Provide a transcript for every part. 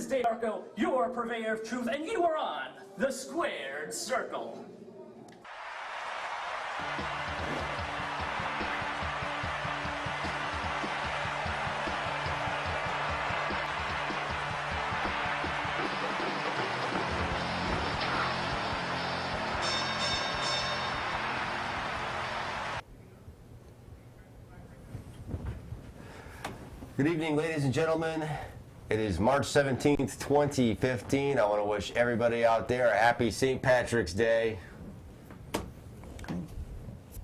is Dave Arco, your purveyor of truth, and you are on The Squared Circle. Good evening, ladies and gentlemen. It is March 17th, 2015. I want to wish everybody out there a happy St. Patrick's Day.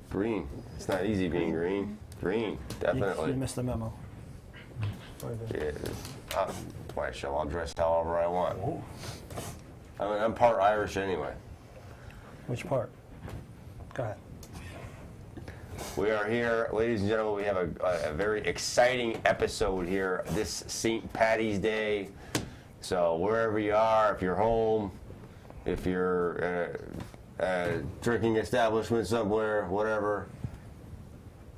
Green. It's not easy being green. Green, definitely. You missed the memo. Yeah, that's my show. I'll dress however I want. I mean, I'm part Irish anyway. Which part? Go ahead. We are here, ladies and gentlemen. We have a very exciting episode here this St. Patty's Day. So wherever you are, if you're home, if you're drinking establishment somewhere, whatever,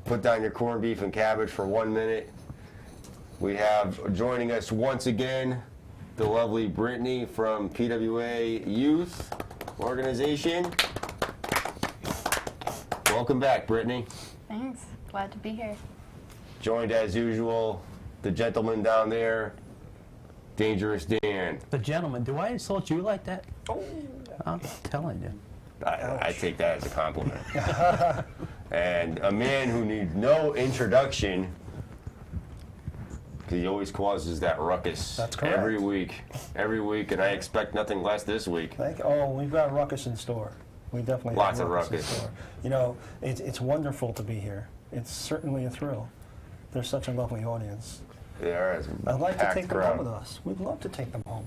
put down your corned beef and cabbage for 1 minute. We have joining us once again the lovely Brittany from PWA Youth Organization. Welcome back, Brittany. Thanks. Glad to be here. Joined as usual, the gentleman down there, Dangerous Dan. The gentleman, do I insult you like that? Oh. I'm telling you. I take that as a compliment. And a man who needs no introduction, because he always causes that ruckus. That's correct. Every week, and I expect nothing less this week. We've got ruckus in store. We definitely Lots have of ruckus in ruckus. store. You know, it's wonderful to be here. It's certainly a thrill. There's such a lovely audience. There is a I'd like to packed take them crowd. home with us. We'd love to take them home.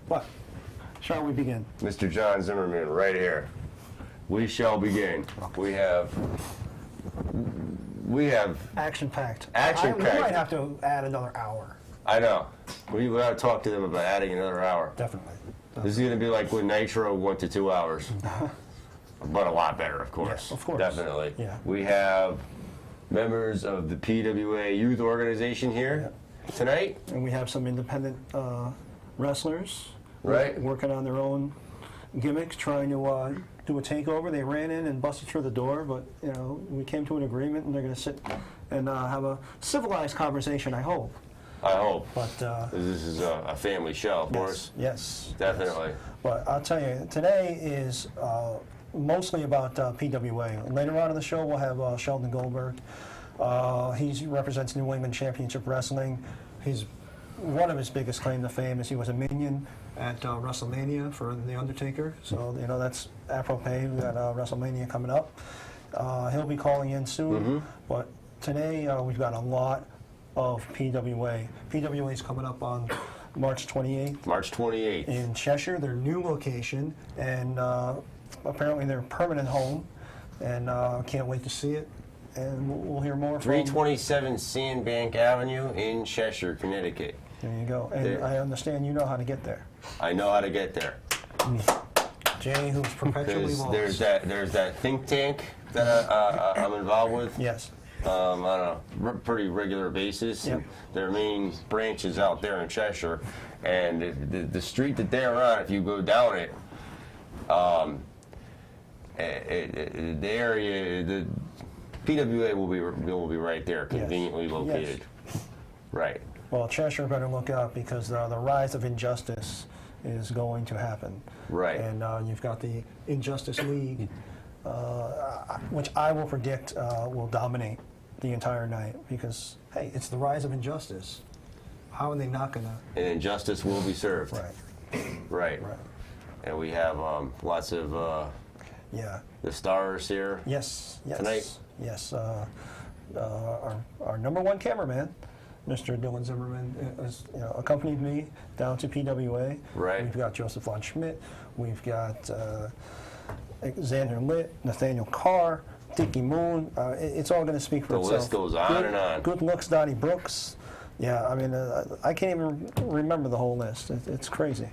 But, shall we begin? Mr. John Zimmerman, right here. We shall begin. We have Action-packed. Action-packed. We might have to add another hour. I know. We got to talk to them about adding another hour. Definitely. This is going to be like when Nitro went to 2 hours. But a lot better, of course. Yes, of course. Definitely. Yeah. We have members of the PWA Youth Organization here tonight. And we have some independent wrestlers Right. working on their own gimmicks, trying to do a takeover. They ran in and busted through the door, but we came to an agreement, and they're going to sit and have a civilized conversation, I hope. I hope. But This is a family show, of course. Yes. Definitely. Yes. But I'll tell you, today is mostly about PWA. Later on in the show, we'll have Sheldon Goldberg. He represents New England Championship Wrestling. One of his biggest claim to fame is he was a minion at WrestleMania for The Undertaker. So, that's Afro-Pay. We've got WrestleMania coming up. He'll be calling in soon. Mm-hmm. But today, we've got a lot of PWA. PWA is coming up on March 28th. March 28th. In Cheshire, their new location, and apparently their permanent home. And can't wait to see it. And we'll hear more from... 327 Sandbank Avenue in Cheshire, Connecticut. There you go. And There. I understand you know how to get there. I know how to get there. Jay, who's perpetually Because lost. there's that think tank that I'm involved with. Yes. On a pretty regular basis. Yep. Their main branch is out there in Cheshire, and the street that they're on, if you go down it, the area, the PWA will be right there, conveniently located. Yes. Right. Well, Cheshire better look out because the rise of injustice is going to happen. Right. And you've got the Injustice League, which I will predict will dominate the entire night because, hey, it's the rise of injustice. How are they not going to... And injustice will be served. Right. Right. Right. And we have lots of Yeah. the stars here. Yes. Yes. Tonight? Yes. Our number one cameraman, Mr. Dylan Zimmerman, has accompanied me down to PWA. Right. We've got Joseph Von Schmidt. We've got Xander Litt, Nathaniel Carr, Dickie Moon. It's all going to speak for The itself. list goes on and on. Good looks, Donnie Brooks. Yeah, I mean, I can't even remember the whole list. It's crazy.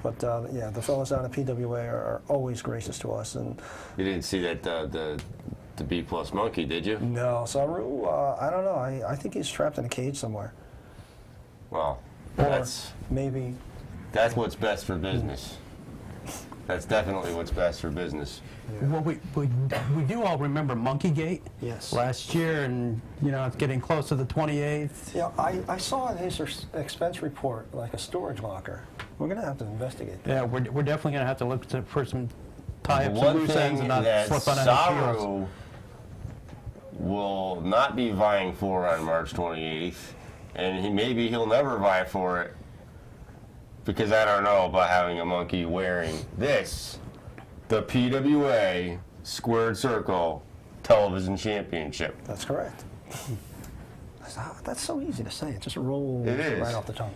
But the fellas out of PWA are always gracious to us. And You didn't see that the B plus monkey, did you? no, Saru, I don't know. I think he's trapped in a cage somewhere. Well, Or that's maybe That's what's best for business. That's definitely what's best for business. Well, we do all remember Monkeygate. Yes. Last year, and it's getting close to the 28th. Yeah, I saw in his expense report like a storage locker. We're going to have to investigate that. Yeah, we're definitely going to have to look for some tie up some One loose ends thing and not that slip on any heels. Saru will not be vying for on March 28th, and maybe he'll never vie for it, because I don't know about having a monkey wearing this, the PWA Squared Circle Television Championship. That's correct. That's so easy to say. It just rolls It is. right off the tongue.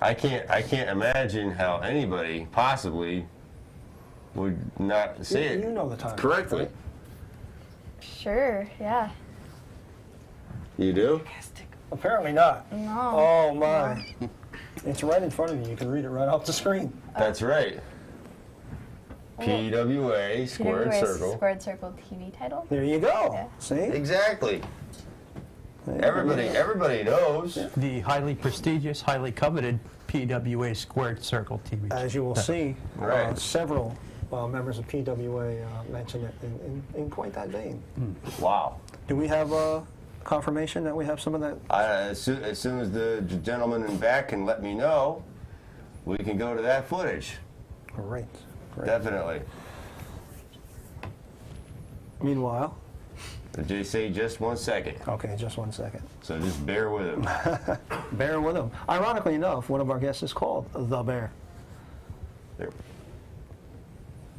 I can't imagine how anybody possibly would not say it You know the time. correctly. right? Sure, yeah. You do? Apparently not. No. Oh, my. It's right in front of you. You can read it right off the screen. That's right. PWA Squared PWA Circle. Squared Circle TV title. There you go. Yeah. See? Exactly. There you Everybody knows. The highly prestigious, highly coveted PWA Squared Circle TV. As you will see, Right. several members of PWA mention it in quite that vein. Wow. Do we have confirmation that we have some of that? As soon as the gentleman in back can let me know, we can go to that footage. Great. Great. Definitely. Meanwhile, Just say just 1 second. okay, just 1 second. So just bear with him. Bear with him. Ironically enough, one of our guests is called the Bear. There.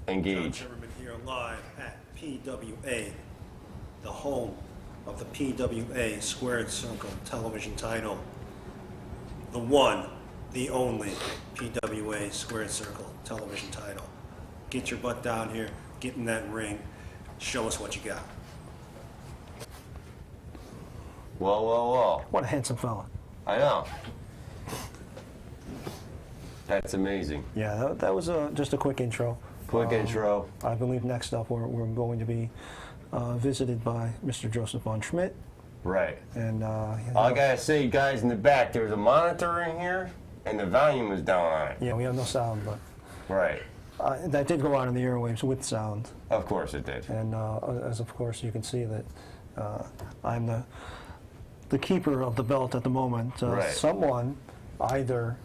John Engage. Zimmerman here live at PWA, the home of the PWA Squared Circle television title. The one, the only PWA Squared Circle television title. Get your butt down here, get in that ring, show us what you got. Whoa. What a handsome fella. I know. That's amazing. Yeah, that was just a quick intro. Quick intro. I believe next up we're going to be visited by Mr. Joseph von Schmidt. Right. And All I gotta say, guys in the back, there's a monitor in here, and the volume is down on it. yeah, we have no sound, but Right. that did go out in the airwaves with sound. Of course it did. And as of course you can see that I'm the keeper of the belt at the moment. Right. Someone, either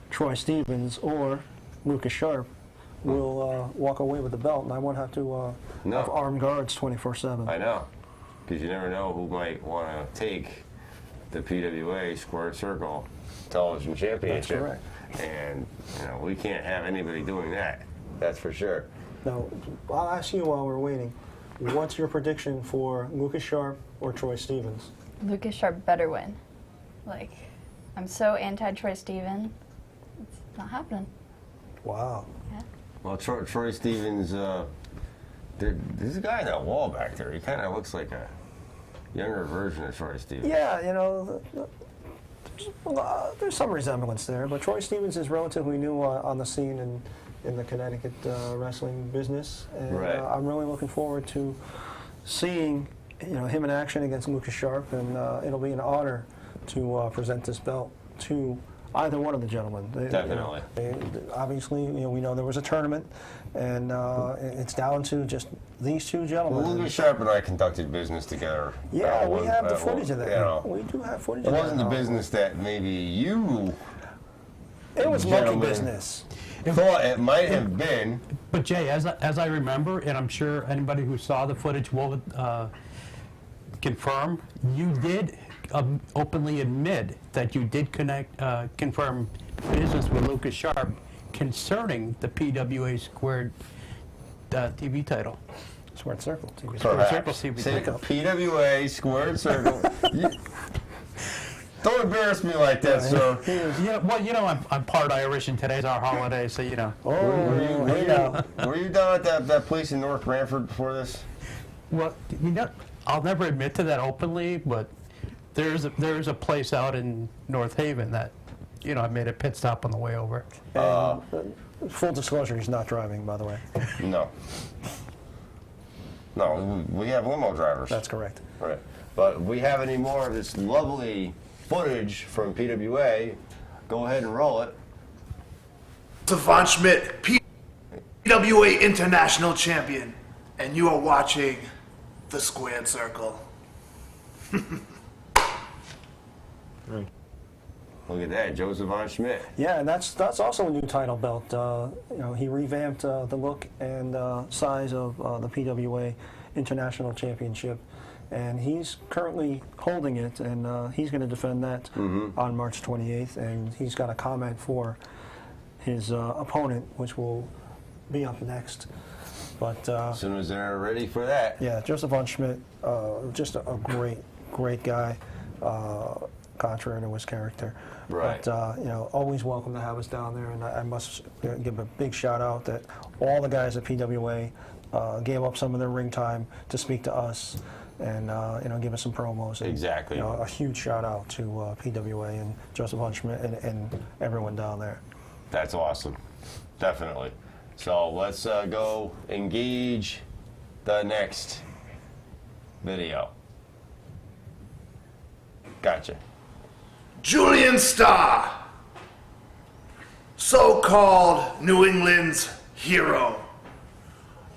Troy Stevens or Lucas Sharp, will walk away with the belt, and I won't have to No. have armed guards 24/7. I know. Because you never know who might want to take the PWA Squared Circle Television Championship. correct. And, we can't have anybody doing that. That's for sure. Now, I'll ask you while we're waiting, what's your prediction for Lucas Sharp or Troy Stevens? Lucas Sharp better win. Like, I'm so anti Troy Steven. It's not happening. Wow. Yeah. Well, Troy Stevens, there's a guy in that wall back there. He kind of looks like a younger version of Troy Stevens. Yeah, there's some resemblance there, but Troy Stevens is relatively new on the scene in the Connecticut wrestling business, and Right. I'm really looking forward to seeing him in action against Lucas Sharp, and it'll be an honor to present this belt to either one of the gentlemen. Definitely. Obviously, we know there was a tournament, and it's down to just these two gentlemen. Well, Lucas Sharp and I conducted business together. Yeah, we have the well, footage of that. you know. We do have footage It of that. wasn't the business that maybe you It was monkey gentlemen business. thought it might have been. But Jay, as I remember, and I'm sure anybody who saw the footage will confirm, you did openly admit that you did confirm business with Lucas Sharp concerning the PWA Squared TV title. Squared Circle TV. Perhaps. Circle TV Say title. PWA Squared Circle. Don't embarrass me like that, sir. Yeah, well, I'm part Irish, and today's our holiday, so Were you down at that place in North Branford before this? Well, I'll never admit to that openly, but there's a place out in North Haven that, I made a pit stop on the way over. Full disclosure, he's not driving, by the way. No. No, we have limo drivers. That's correct. Right. But if we have any more of this lovely footage from PWA, go ahead and roll it. Von Schmidt, PWA International Champion, and you are watching The Squared Circle. Look at that, Joseph Von Schmidt. Yeah, and that's also a new title belt. He revamped the look and size of the PWA International Championship, and he's currently holding it, and he's going to defend that on March 28th, and he's got a comment for his opponent, which will be up next. But As soon as they're ready for that. yeah, Joseph Von Schmidt, just a great guy, contrary to his character. Right. But, always welcome to have us down there. And I must give a big shout out that all the guys at PWA gave up some of their ring time to speak to us and, give us some promos. And, Exactly. a huge shout out to PWA and Joseph Von Schmidt and everyone down there. That's awesome. Definitely. So let's go engage the next video. Gotcha. Julian Starr, so-called New England's hero.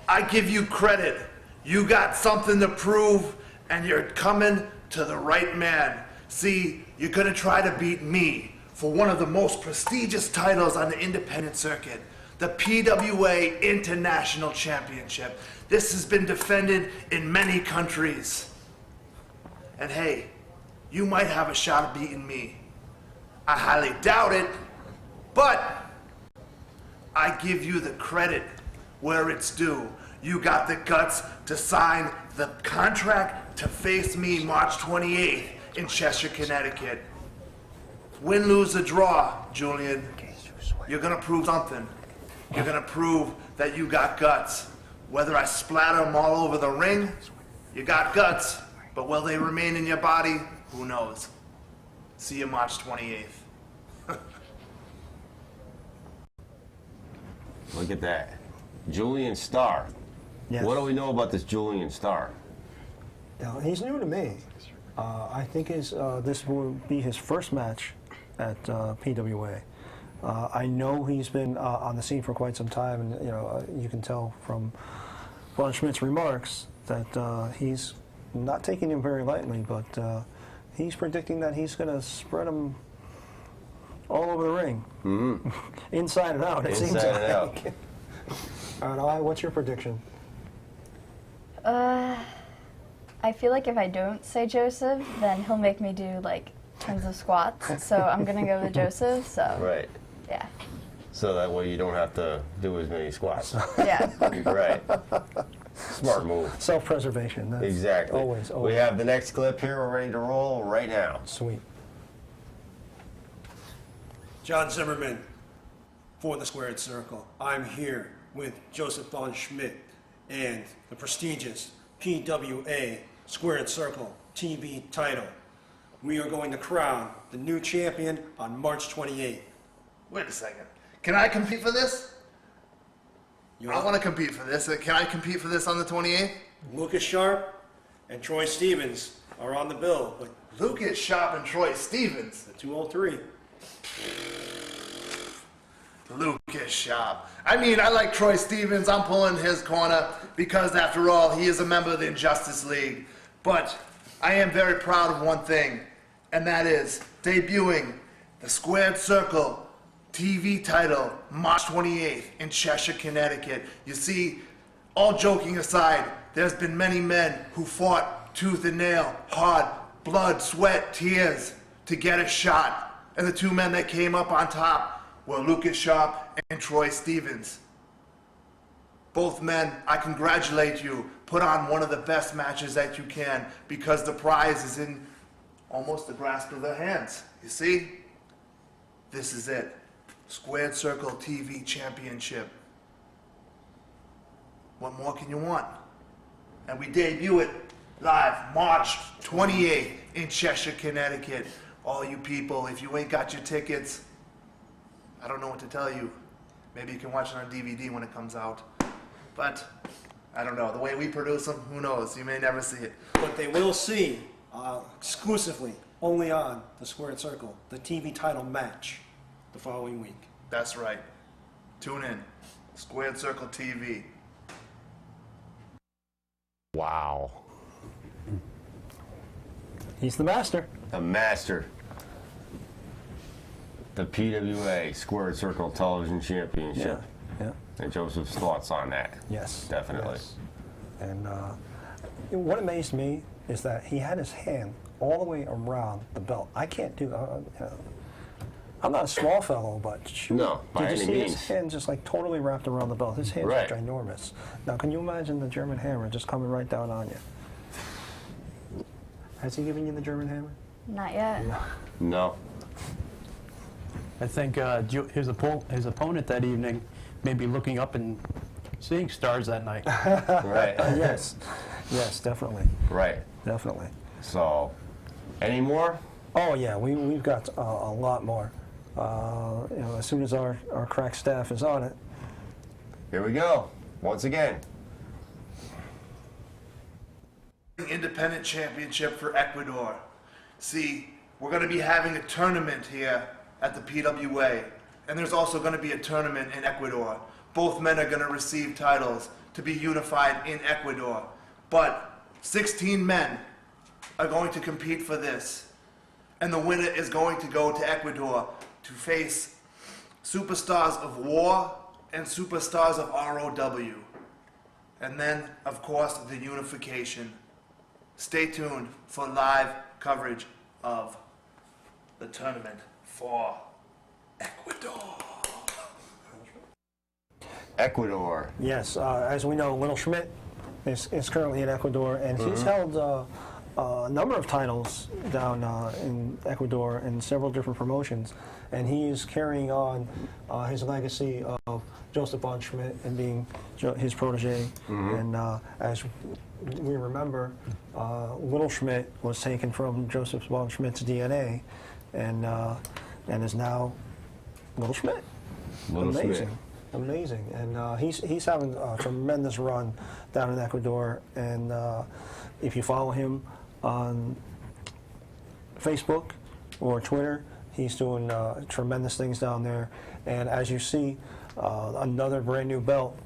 I give you credit. You got something to prove, and you're coming to the right man. See, you're gonna try to beat me for one of the most prestigious titles on the independent circuit, the PWA International Championship. This has been defended in many countries. And hey, you might have a shot at beating me. I highly doubt it, but I give you the credit where it's due. You got the guts to sign the contract to face me March 28th in Cheshire, Connecticut. Win, lose, or draw, Julian, you're gonna prove something. You're gonna prove that you got guts. Whether I splatter them all over the ring, you got guts, but will they remain in your body? Who knows? See you March 28th. Look at that. Julian Starr. Yes. What do we know about this Julian Starr? He's new to me. I think this will be his first match at PWA. I know he's been on the scene for quite some time, and you can tell from Von Schmidt's remarks that he's not taking him very lightly, but he's predicting that he's going to spread him all over the ring, inside and out. It seems Inside and out. like. All right, Eli, what's your prediction? I feel like if I don't say Joseph, then he'll make me do like tons of squats. So I'm gonna go with Joseph. So Right. yeah, So that way you don't have to do as many squats. yeah. Right. Smart move. Self-preservation. That's Exactly. Always. We have the next clip here. We're ready to roll right now. Sweet. John Zimmerman for the Squared Circle. I'm here with Joseph Von Schmidt and the prestigious PWA Squared Circle TV title. We are going to crown the new champion on March 28th. Wait a second. Can I compete for this? I want to compete for this. Can I compete for this on the 28th? Lucas Sharp and Troy Stevens are on the bill with Lucas Sharp and Troy Stevens. the 203. Lucas Sharp. I mean, I like Troy Stevens. I'm pulling his corner because, after all, he is a member of the Injustice League. But I am very proud of one thing, and that is debuting the Squared Circle TV title March 28th in Cheshire, Connecticut. You see, all joking aside, there's been many men who fought tooth and nail, hard, blood, sweat, tears to get a shot. And the two men that came up on top were Lucas Sharp and Troy Stevens. Both men, I congratulate you. Put on one of the best matches that you can, because the prize is in almost the grasp of their hands. You see? This is it. Squared Circle TV Championship. What more can you want? And we debut it live March 28th in Cheshire, Connecticut. All you people, if you ain't got your tickets, I don't know what to tell you. Maybe you can watch it on DVD when it comes out. But I don't know. The way we produce them, who knows? You may never see it. But they will see exclusively, only on the Squared Circle, the TV title match the following week. That's right. Tune in. Squared Circle TV. Wow. He's the master. The master. The PWA Squared Circle Television Championship. Yeah. And Joseph's thoughts on that. Yes. Definitely. Yes. And what amazed me is that he had his hand all the way around the belt. I can't do. I'm not a small fellow, but shoot, No, by did you any see means. his hand just like totally wrapped around the belt? His hands Right. are ginormous. Now, can you imagine the German hammer just coming right down on you? Has he given you the German hammer? Not yet. No. I think his opponent that evening may be looking up and seeing stars that night. Right. Yes. Yes, definitely. Right. Definitely. So, any more? Oh yeah, we've got a lot more. As soon as our crack staff is on it. Here we go. Once again. Independent Championship for Ecuador. See, we're going to be having a tournament here at the PWA, and there's also going to be a tournament in Ecuador. Both men are going to receive titles to be unified in Ecuador, but 16 men are going to compete for this, and the winner is going to go to Ecuador to face superstars of war and superstars of ROW. And then, of course, the unification. Stay tuned for live coverage of the tournament for Ecuador. Ecuador. Yes, as we know, Little Schmidt is currently in Ecuador, and he's held a number of titles down in Ecuador in several different promotions, and he is carrying on his legacy of Joseph von Schmidt and being his protege. And as we remember, Little Schmidt was taken from Joseph von Schmidt's DNA, and is now Little Schmidt. Little Amazing. Schmidt. Amazing, and he's having a tremendous run down in Ecuador. And if you follow him on Facebook or Twitter, he's doing tremendous things down there. And as you see, another brand new belt,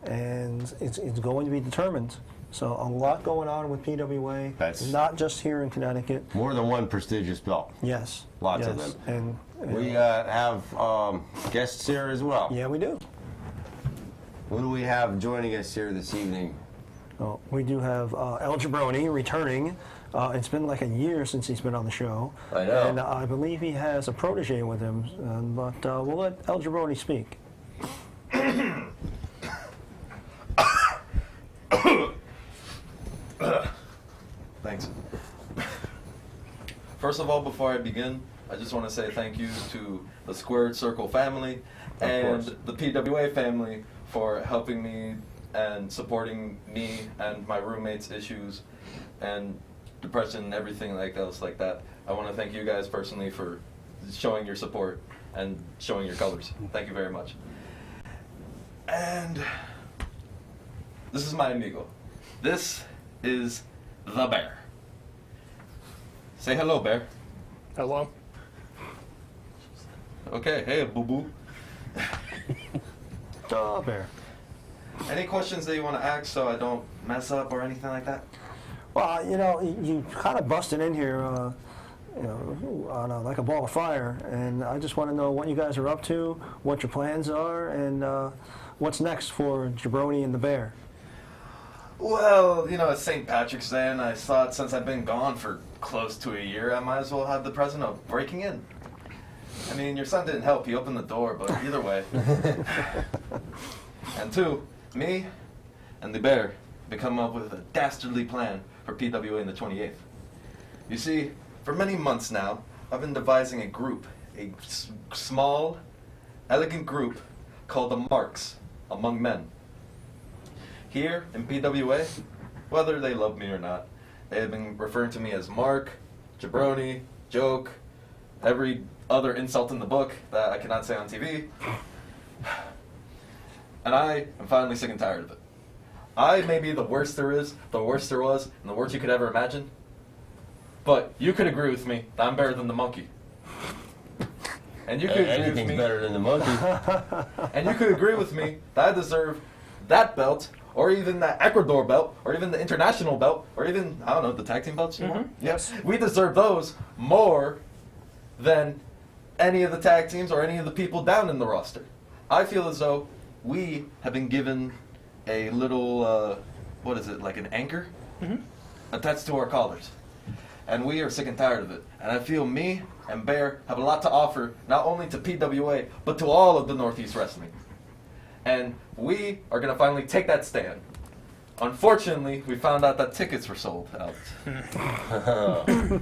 and it's going to be determined. So a lot going on with PWA, That's- not just here in Connecticut. More than one prestigious belt. Yes, Lots of yes. them. And We have guests here as well. yeah, we do. Who do we have joining us here this evening? Well, we do have El Jabroni returning. It's been like a year since he's been on the show. I know. And I believe he has a protege with him, but we'll let El Jabroni speak. Thanks. First of all, before I begin, I just want to say thank you to the Squared Circle family and course. the PWA family for helping me and supporting me and my roommates' issues and depression and everything else like that. I want to thank you guys personally for showing your support and showing your colors. Thank you very much. And this is my amigo. This is the Bear. Say hello, Bear. Hello? Okay, hey, boo-boo. Oh, Bear. Any questions that you want to ask so I don't mess up or anything like that? Well, you kind of busted in here, on like a ball of fire, and I just want to know what you guys are up to, what your plans are, and what's next for Jabroni and the Bear. Well, it's St. Patrick's Day, and I thought since I've been gone for close to a year, I might as well have the present of breaking in. I mean, your son didn't help. He opened the door, but either way. And two, me and the Bear have come up with a dastardly plan for PWA in the 28th. You see, for many months now, I've been devising a group, a small, elegant group called the Marks Among Men. Here in PWA, whether they love me or not, they have been referring to me as Mark, Jabroni, Joke, every other insult in the book that I cannot say on TV. And I am finally sick and tired of it. I may be the worst there is, the worst there was, and the worst you could ever imagine. But you could agree with me that I'm better than the monkey. And you could agree with Anything's me. better than the monkey. And you could agree with me that I deserve that belt, or even that Ecuador belt, or even the international belt, or even, I don't know, the tag team belts you want? Yes. We deserve those more than any of the tag teams or any of the people down in the roster. I feel as though we have been given a little, what is it, like an anchor? Attached to our collars. And we are sick and tired of it. And I feel me and Bear have a lot to offer, not only to PWA, but to all of the Northeast Wrestling. And we are going to finally take that stand. Unfortunately, we found out that tickets were sold out.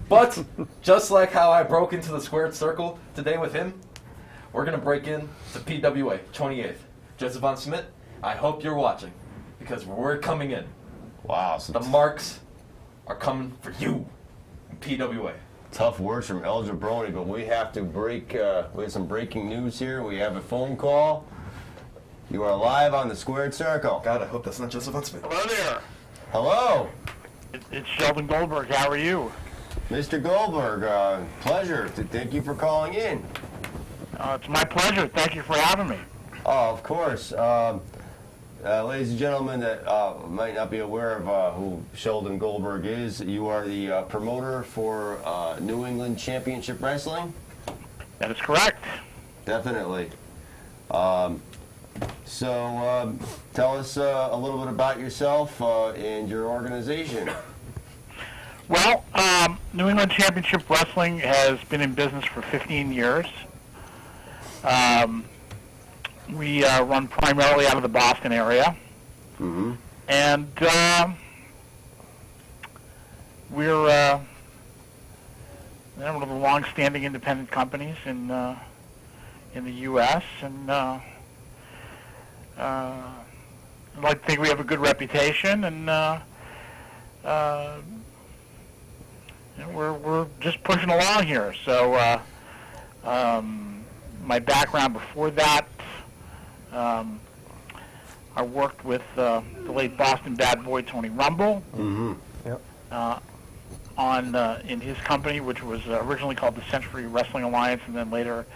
But, just like how I broke into the squared circle today with him, we're going to break in to PWA, 28th. Joseph Von Smith, I hope you're watching, because we're coming in. Wow, some The marks are coming for you in PWA. tough words from El Jabroni, but we have to break. We have some breaking news here. We have a phone call. You are live on the Squared Circle. God, I hope that's not Joseph Von Smith. Hello there. Hello, It's Sheldon Goldberg. How are you? Mr. Goldberg. Pleasure. Thank you for calling in. It's my pleasure. Thank you for having me. Oh, of course. Ladies and gentlemen that might not be aware of who Sheldon Goldberg is, you are the promoter for New England Championship Wrestling? That is correct. Definitely. So tell us a little bit about yourself and your organization. Well, New England Championship Wrestling has been in business for 15 years. We run primarily out of the Boston area. Mm-hmm. And we're one of the long-standing independent companies in the U.S. And I'd like to think we have a good reputation, and we're just pushing along here. So my background before that, I worked with the late Boston Bad Boy Tony Rumble. Mm-hmm. Yep. In his company, which was originally called the Century Wrestling Alliance, and then later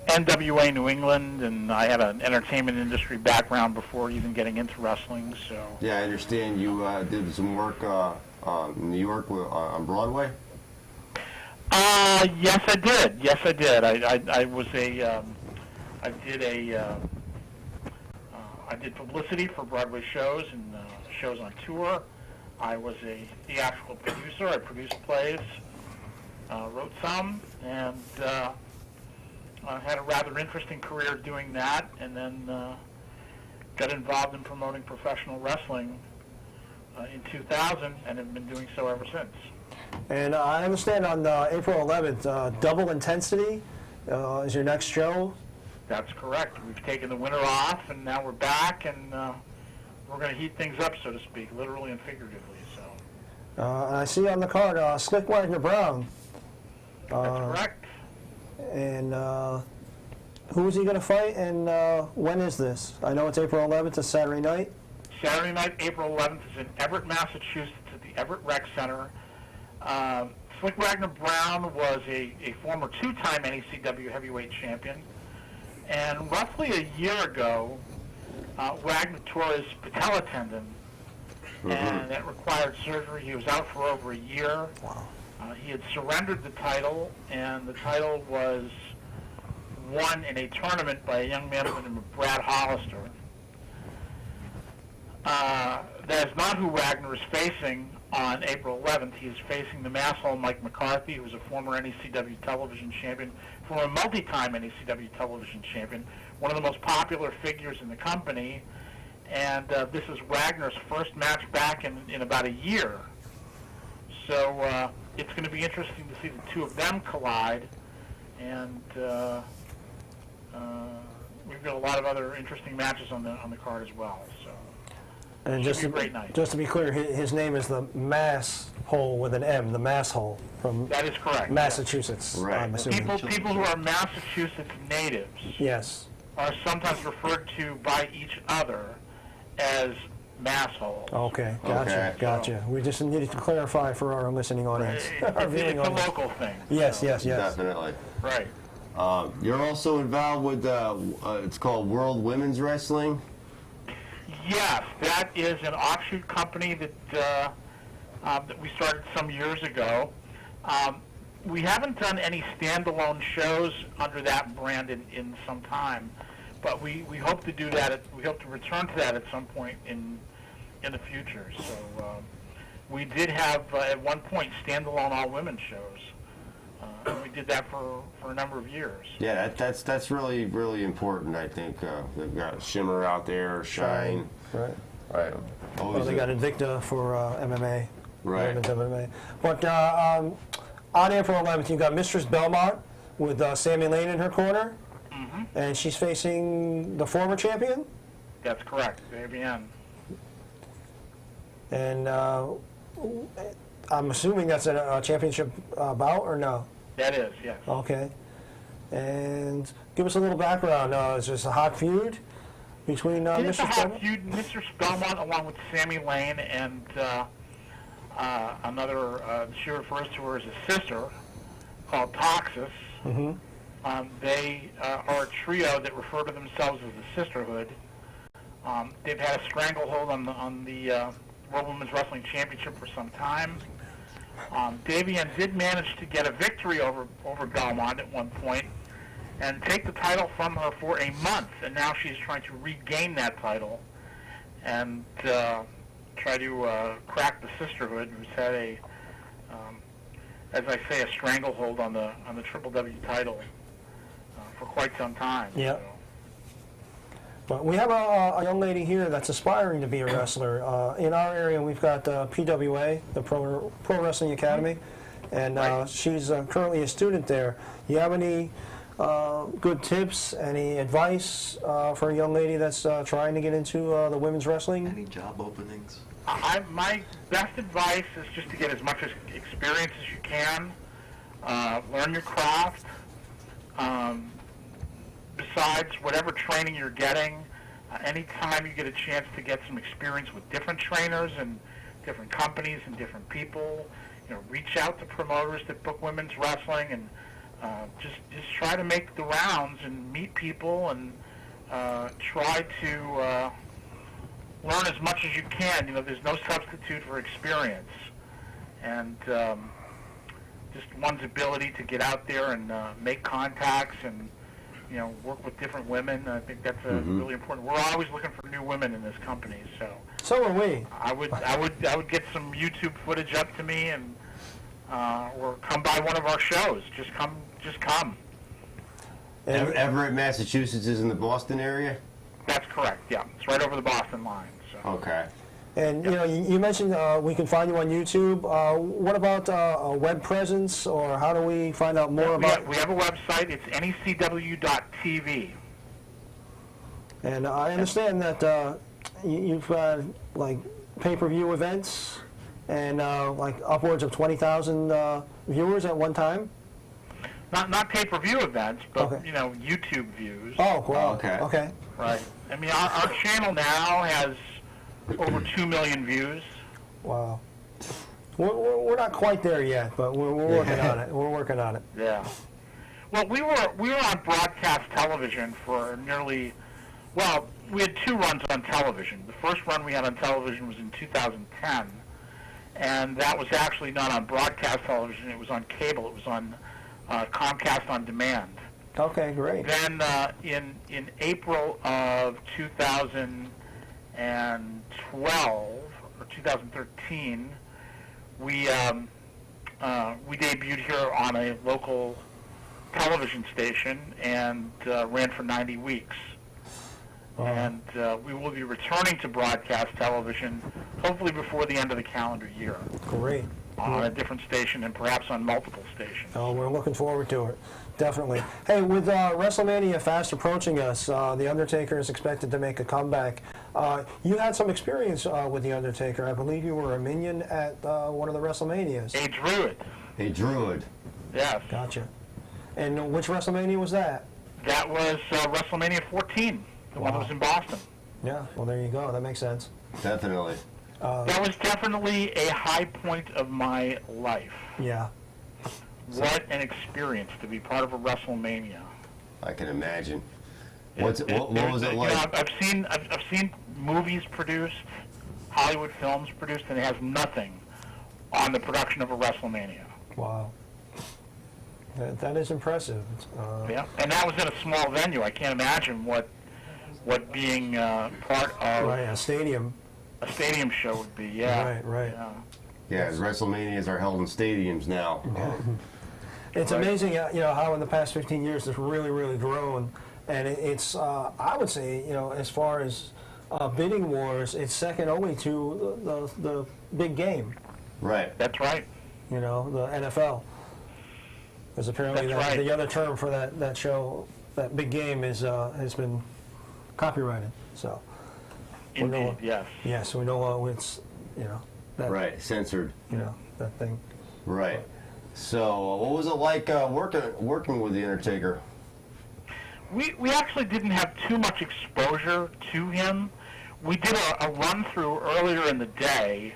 NWA New England. And I had an entertainment industry background before even getting into wrestling. So Yeah, I understand you did some work in New York on Broadway. yes, I did. Yes, I did. I did publicity for Broadway shows and shows on tour. I was a theatrical producer. I produced plays, wrote some, and I had a rather interesting career doing that, and then got involved in promoting professional wrestling in 2000, and have been doing so ever since. And I understand on April 11th, Double Intensity is your next show. That's correct. We've taken the winter off, and now we're back, and we're going to heat things up, so to speak, literally and figuratively. So And I see on the card Slick Wagner Brown. that's correct. And who is he going to fight, and when is this? I know it's April 11th, a Saturday night. Saturday night, April 11th, is in Everett, Massachusetts, at the Everett Rec Center. Slick Wagner Brown was a former two-time NECW heavyweight champion, and roughly a year ago, Wagner tore his patella tendon, and that required surgery. He was out for over a year. Wow. He had surrendered the title, and the title was won in a tournament by a young man by the name of Brad Hollister. That is not who Wagner is facing on April 11th. He is facing the masshole Mike McCarthy, who was a former NECW television champion, former multi-time NECW television champion, one of the most popular figures in the company. And this is Wagner's first match back in about a year. So it's going to be interesting to see the two of them collide. And we've got a lot of other interesting matches on the card as well. So. And Should be a great night. just to be clear, his name is the Mass Hole with an M, the Mass Hole from That is correct. Massachusetts. Right. I'm assuming. People who are Massachusetts natives Yes. are sometimes referred to by each other as massholes. Okay, gotcha, Okay. gotcha. We just needed to clarify for our listening audience, our viewing It's a audience. local thing. Yes, yes, yes. Definitely. Right. You're also involved with, it's called World Women's Wrestling. Yes, that is an offshoot company that we started some years ago. We haven't done any standalone shows under that brand in some time, but we hope to do that. We hope to return to that at some point in the future. So we did have at one point standalone all women shows. And we did that for a number of years. Yeah, that's really important. I think they've got Shimmer out there, Shine. Right. Right. Well, they got Invicta for MMA. Right. Women's MMA. But on April 11th, you got Mistress Belmont with Sami Lane in her corner. Mm-hmm. And she's facing the former champion? That's correct, ABN. And I'm assuming that's a championship bout, or no? That is, yes. Okay. And give us a little background. Is this a hot feud between It is a Mr. hot Belmont? feud. Mr. Belmont, along with Sami Lane and another, she refers to her as a sister, called Toxis. Mm-hmm. They are a trio that refer to themselves as the Sisterhood. They've had a stranglehold on the World Women's Wrestling Championship for some time. Davian did manage to get a victory over Belmont at one point and take the title from her for a month, and now she's trying to regain that title and try to crack the Sisterhood, who's had a, as I say, a stranglehold on the Triple W title for quite some time. Yeah. So. But we have a young lady here that's aspiring to be a wrestler. In our area, we've got PWA, the Pro Wrestling Academy, and Right. she's currently a student there. You have any good tips, any advice for a young lady that's trying to get into the women's wrestling? Any job openings? My best advice is just to get as much experience as you can. Learn your craft. Besides whatever training you're getting, anytime you get a chance to get some experience with different trainers and different companies and different people, reach out to promoters that book women's wrestling and just try to make the rounds and meet people and try to learn as much as you can. There's no substitute for experience, and just one's ability to get out there and make contacts and work with different women. I think that's really important. We're always looking for new women in this company, So are we. I would get some YouTube footage up to me and or come by one of our shows. Just come. And Everett, Massachusetts is in the Boston area? That's correct. Yeah, it's right over the Boston line. So. Okay. And you mentioned we can find you on YouTube. What about a web presence, or how do we find out more about? We have a website. It's necw.tv. And I understand that you've got like pay-per-view events and like upwards of 20,000 viewers at one time. Not pay-per-view events, but Okay. YouTube views. Oh, wow. Okay. Okay. Right. I mean, our channel now has over 2 million views. Wow. We're not quite there yet, but we're working on it. We're working on it. Yeah. Well, we were on broadcast television for nearly, we had 2 runs on television. The first run we had on television was in 2010, and that was actually not on broadcast television. It was on cable. It was on Comcast On Demand. Okay, great. Then in April of 2012 or 2013, we debuted here on a local television station and ran for 90 weeks. And we will be returning to broadcast television hopefully before the end of the calendar year Great. on a different station and perhaps on multiple stations. Oh, we're looking forward to it. Definitely. Hey, with WrestleMania fast approaching us, The Undertaker is expected to make a comeback. You had some experience with The Undertaker. I believe you were a minion at one of the WrestleManias. A Druid. A druid. Yes. Gotcha. And which WrestleMania was that? That was WrestleMania 14, the one that was in Boston. Yeah, well, there you go. That makes sense. Definitely. That was definitely a high point of my life. Yeah. What an experience to be part of a WrestleMania. I can imagine. What was it You like? know, I've seen movies produced, Hollywood films produced, and it has nothing on the production of a WrestleMania. Wow. That is impressive. Yeah, and that was in a small venue. I can't imagine what being part of Right, a stadium. a stadium show would be. Yeah, Right. Yeah. Yeah, WrestleManias are held in stadiums now. It's amazing, how in the past 15 years it's really, really grown, and it's I would say, as far as bidding wars, it's second only to the big game, Right. That's right. the NFL. Because apparently That's right. the other term for that show, that big game, is has been copyrighted. So we know- Indeed, yes. yeah, so we know it's that Right. Censored. That thing. Right. So, what was it like working with the Undertaker? We actually didn't have too much exposure to him. We did a run through earlier in the day,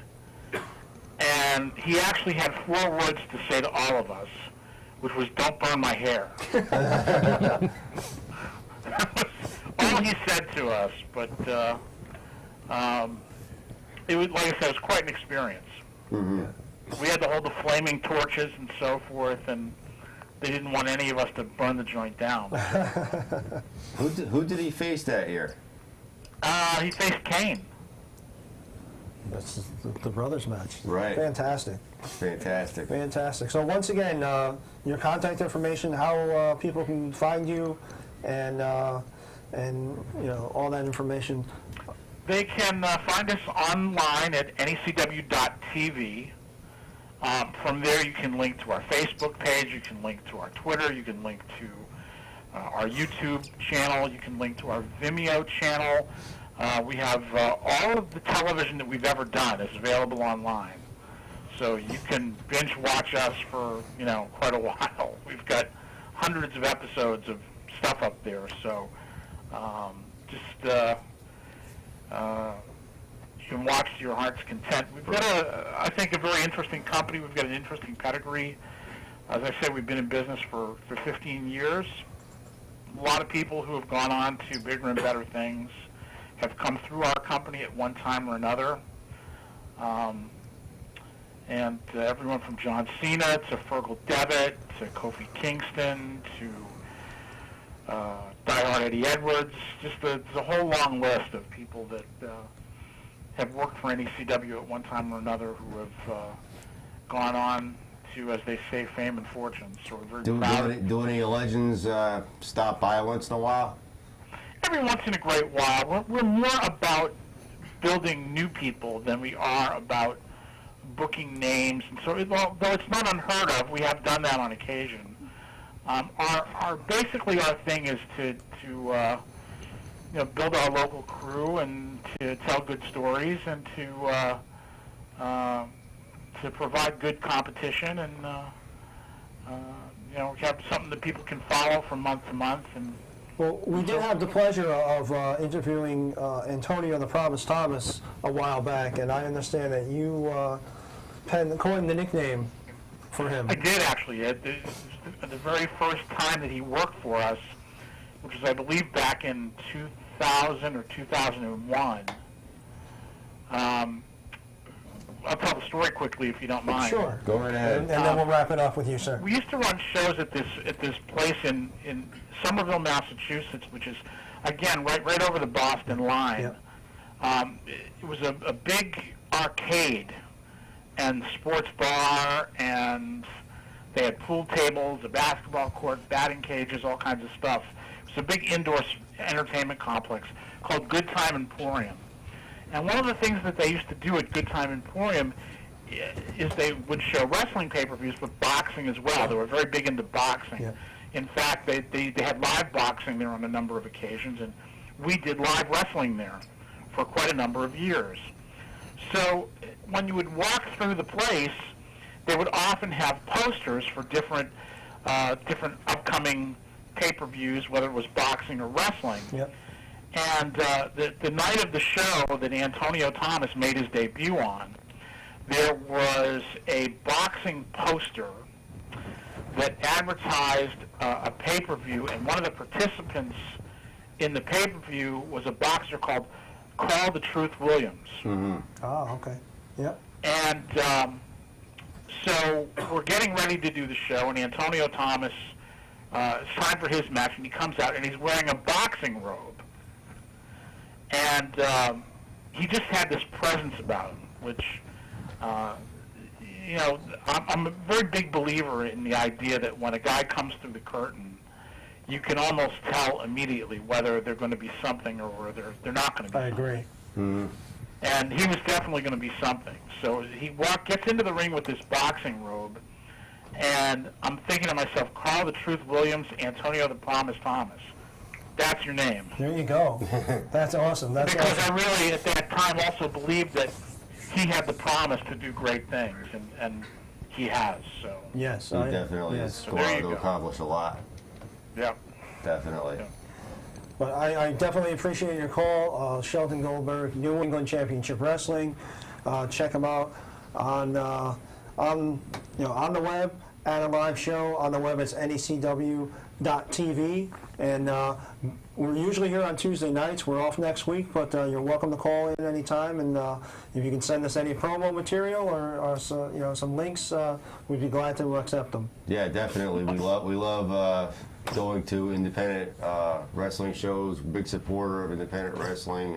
and he actually had 4 words to say to all of us, which was "Don't burn my hair." That was all he said to us, but it was, like I said, it was quite an experience. Mm-hmm. We had to hold the flaming torches and so forth, and they didn't want any of us to burn the joint down. Who did he face that year? He faced Kane. That's the brothers match. Right. Fantastic. Fantastic. Fantastic. So once again, your contact information, how people can find you, and all that information. They can find us online at necw.tv. From there, you can link to our Facebook page, you can link to our Twitter, you can link to our YouTube channel, you can link to our Vimeo channel. We have all of the television that we've ever done is available online. So you can binge watch us for, quite a while. We've got hundreds of episodes of stuff up there. So you can watch to your heart's content. We've got, I think, a very interesting company. We've got an interesting pedigree. As I said, we've been in business for 15 years. A lot of people who have gone on to bigger and better things have come through our company at one time or another. And everyone from John Cena to Fergal Devitt to Kofi Kingston to diehard Eddie Edwards, just there's a whole long list of people that have worked for NECW at one time or another who have gone on to, as they say, fame and fortune. So we're very proud. Do any legends stop by once in a while? Every once in a great while. We're more about building new people than we are about booking names. And so, though it's not unheard of, we have done that on occasion. Basically our thing is to build our local crew and to tell good stories and to provide good competition and have something that people can follow from month to month. And Well, we did have the pleasure of interviewing Antonio the Promise Thomas a while back, and I understand that you coined the nickname for him. I did, actually. The very first time that he worked for us, which was, I believe, back in 2000 or 2001. I'll tell the story quickly if you don't mind. Sure. Go right ahead. And then we'll wrap it up with you, sir. We used to run shows at this place in Somerville, Massachusetts, which is, again, right over the Boston line. Yep. It was a big arcade and sports bar, and they had pool tables, a basketball court, batting cages, all kinds of stuff. It was a big indoor entertainment complex called Good Time Emporium. And one of the things that they used to do at Good Time Emporium is they would show wrestling pay-per-views, but boxing as well. They were very big into boxing. Yeah. In fact, they had live boxing there on a number of occasions, and we did live wrestling there for quite a number of years. So when you would walk through the place, they would often have posters for different upcoming pay-per-views, whether it was boxing or wrestling. Yep. And the night of the show that Antonio Thomas made his debut on, there was a boxing poster that advertised a pay-per-view, and one of the participants in the pay-per-view was a boxer called Carl the Truth Williams. Oh, okay. Yep. And so we're getting ready to do the show, and Antonio Thomas signed for his match, and he comes out, and he's wearing a boxing robe. And he just had this presence about him, which, you know, I'm a very big believer in the idea that when a guy comes through the curtain, you can almost tell immediately whether they're going to be something or whether they're not going to be I something. agree. And he was definitely going to be something. So he gets into the ring with this boxing robe, and I'm thinking to myself, Carl the Truth Williams, Antonio the Promise Thomas. That's your name. There you go. That's awesome. That's Because awesome. I really, at that time, also believed that he had the promise to do great things, and he has. So Yes. He definitely has yes. gone there on you to go. accomplish a lot. yeah. Definitely. Yeah. But I definitely appreciate your call, Sheldon Goldberg, New England Championship Wrestling. Check him out on the web, at a live show on the web. It's necw.tv, and we're usually here on Tuesday nights. We're off next week, but you're welcome to call in anytime. And if you can send us any promo material or some links, we'd be glad to accept them. Yeah, definitely. We love going to independent wrestling shows. Big supporter of independent wrestling,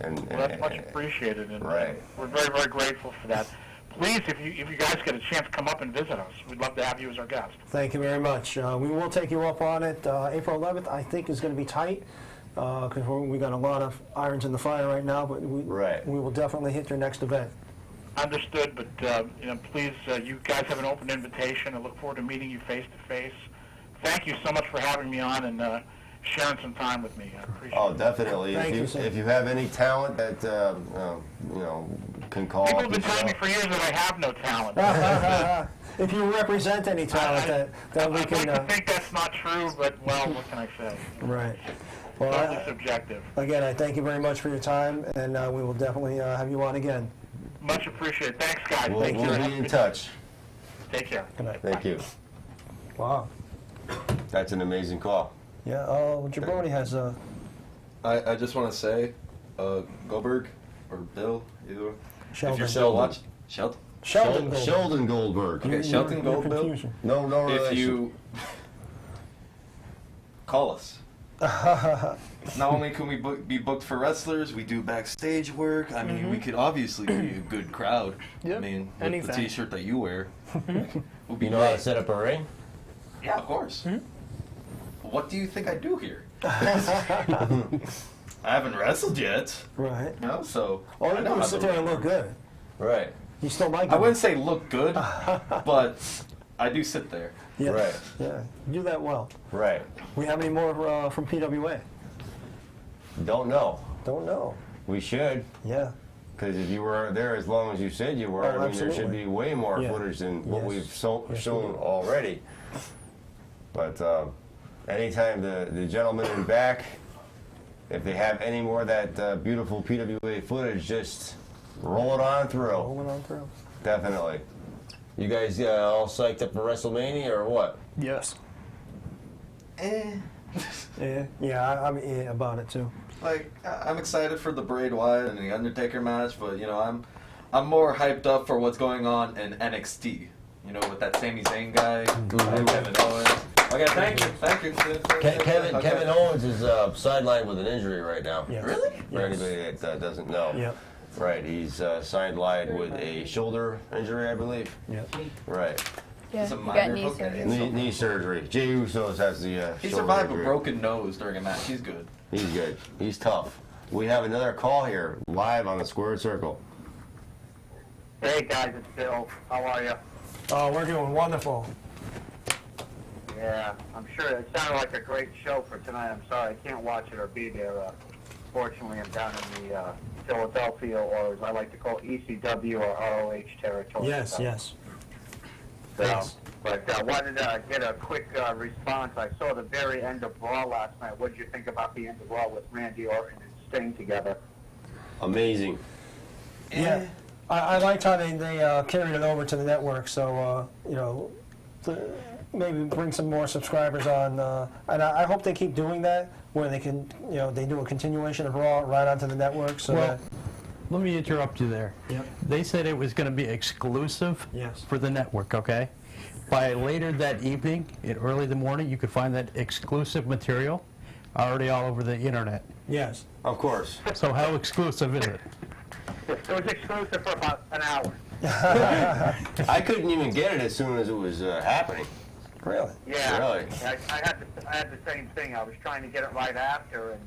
and Well, that's much appreciated, and Right. we're very, very grateful for that. Please, if you guys get a chance, come up and visit us. We'd love to have you as our guest. Thank you very much. We will take you up on it. April 11th, I think, is going to be tight because we got a lot of irons in the fire right now, but we will definitely hit your next event. Understood, but please, you guys have an open invitation. I look forward to meeting you face to face. Thank you so much for having me on and sharing some time with me. I appreciate Oh, it. definitely. Thank you, sir. If you have any talent that can call People up have been and telling me show. for years that I have no talent. If you represent any talent that we I'd can... like to think that's not true, but, well, what can I say? right. Well, Totally subjective. again, I thank you very much for your time, and we will definitely have you on again. Much appreciated. Thanks, guys. We'll Thank you. be in touch. Take care. Good night. Thank you. Wow. That's an amazing call. Yeah, Jabroni has... I just want to say, Goldberg or Bill, either. Sheldon. If you're still Sheldon. watching, Sheldon. Sheldon Goldberg. Sheldon Goldberg. Okay, Sheldon You're Goldberg. confusing. No relation. If you call us. Not only can we be booked for wrestlers, we do backstage work. I mean, we could obviously be a good crowd. I Yep, mean, with anything. the T-shirt that you wear, would be You know how to great. set up a ring? Yeah, of course. What do you think I do here? I haven't wrestled yet, Right. you know, so All I you know do how is sit to there and ring look works. good. Right. You still like I it. wouldn't say look good, but I do sit there. Yeah. Right. Yeah, you do that well. Right. We have any more from PWA? Don't know. Don't know. We should, Yeah. because if you were there as long as you said you were, Oh, I mean, there should absolutely. be way more Yeah. footage than what Yes. we've Yes, shown we do. already. But anytime the gentleman in back, if they have any more of that beautiful PWA footage, just roll it on through. Rolling on through. Definitely. You guys all psyched up for WrestleMania or what? Yes. Yeah, I'm about it too. Like, I'm excited for the Bray Wyatt and the Undertaker match, but you know, I'm more hyped up for what's going on in NXT. You know, with that Sami Zayn guy, Kevin Owens. Okay, thank you. Kevin Owens is sidelined with an injury right now. Yes. Really? For anybody that doesn't know. Yep. Right, he's sidelined with a shoulder injury, I believe. Yep. Right. Yeah, It's a you minor got knee hook. surgery. Knee surgery. Jey Usos has the He shoulder survived injury. a broken nose during a match. He's good. He's good. He's tough. We have another call here, live on the Squared Circle. Hey, guys, it's Bill. How are you? Oh, we're doing wonderful. Yeah, I'm sure it sounded like a great show for tonight. I'm sorry I can't watch it or be there. Fortunately, I'm down in the Philadelphia, or as I like to call ECW or ROH territory. Yes, so, yes. So, Thanks. but wanted to get a quick response. I saw the very end of Raw last night. What did you think about the end of Raw with Randy Orton and Sting together? Amazing. Yeah. I liked how they carried it over to the network, so, to maybe bring some more subscribers on, and I hope they keep doing that, where they can, they do a continuation of Raw right onto the network. So Well, let me interrupt you there. Yep. They said it was going to be exclusive Yes. for the network, okay? By later that evening, early in the morning, you could find that exclusive material already all over the internet. yes. Of course. So how exclusive is it? It was exclusive for about an hour. I couldn't even get it as soon as it was happening. Really? Yeah. Really? I had the same thing. I was trying to get it right after, and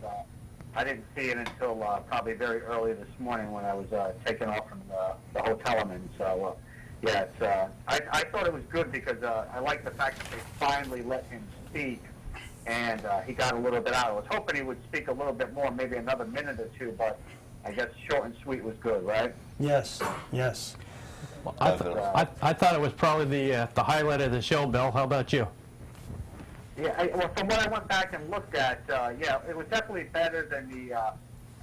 I didn't see it until probably very early this morning when I was taking off from the hotel I'm in. So, yeah, I thought it was good because I like the fact that they finally let him speak, and he got a little bit out. I was hoping he would speak a little bit more, maybe another minute or two, but I guess short and sweet was good, right? Yes. Yes. I Definitely. thought it was probably the highlight of the show, Bill. How about you? Yeah, well, from what I went back and looked at, yeah, it was definitely better than the